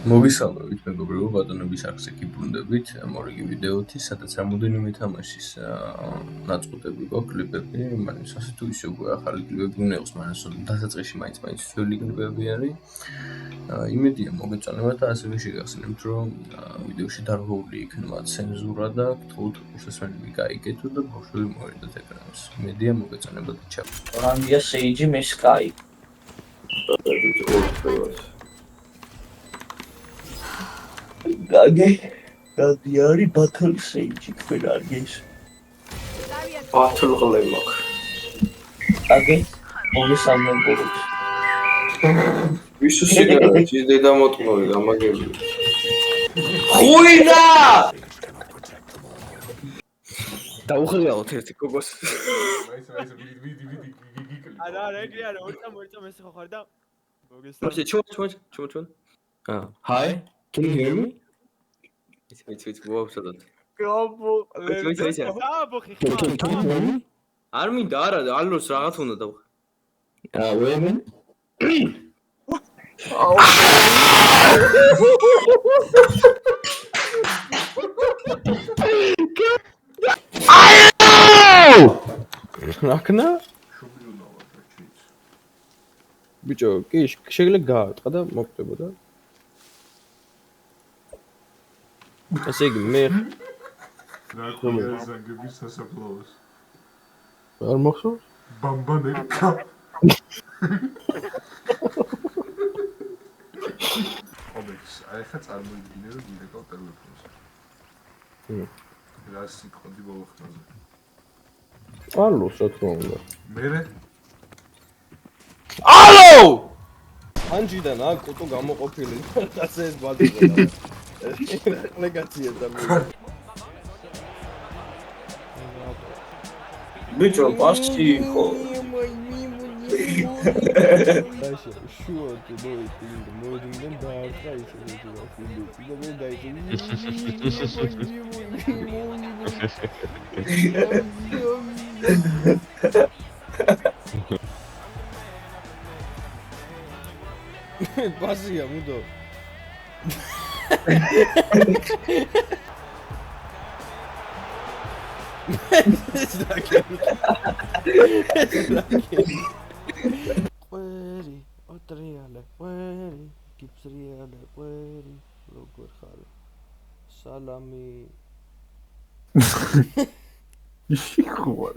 მოგესალმებით მეგობრებო, ბატონების არხზე გიბრუნდებით მორიგი ვიდეოთი, სადაც რამოდენიმე თამაშის ნაწყვეტები გვაქვს კლიპები, მაგრამ ასე თუ ისე უკვე ახალი კლიპები უნდა იყოს, მაგრამ დასაწყისში მაინც ძველი კლიპები არის. იმედია მოგეწონებათ და ასევე შეგახსენებთ, რომ ვიდეოში დარღვეული იქნება ცენზურა და გთხოვთ უსასმელები გაიგეთო და ბავშვები მოერიდოთ ეკრანს. იმედია მოგეწონებათ და ჩავ. Randia Sage me Sky. Gadi Battle Sage Ferraris. Battle Lemak. Gadi, only someone goes. Visu sigaret, is deda motmori, gamageli. Khuina! Dauxilავთ ერთი გოგოს. არა, ეგრე არა, ორწამ ეს ხო ხარ და მოიცა, ჩუმ. Hi, can you hear me? It's ვაფსადოთ. გაბო, მოიცა. აბოხი ხარ. არ მინდა, არა, ალოს რაღაც უნდა და. Women? Rakna? Bicho, კი შეიძლება გაარტყა და მოკვდებოდა. ესე იგი მე ზანგების სასაფლაოს. არ მოხსოვს? ბამბანერკა. ობექს, ახლა წარმოიდგინე რომ გირეკავ ტელეფონს. რა სიტყვები ბოლოხნაზე. ალო, რა თქმა უნდა. მერე? ალო! ანჯიდან აკუტო გამოყოფილი. ასე ეს ბალტია. ლეგაცია და მე. Bicho, pasti ხო. დაშა, შუა თუ მოიდინგენ დაარტყა ისე ფილმი. და მე დაიწყე. Basiya mudo. Queri, otriale, queri, kipsriale, queri, როგორ ხარ? Salami. ისი ხوار.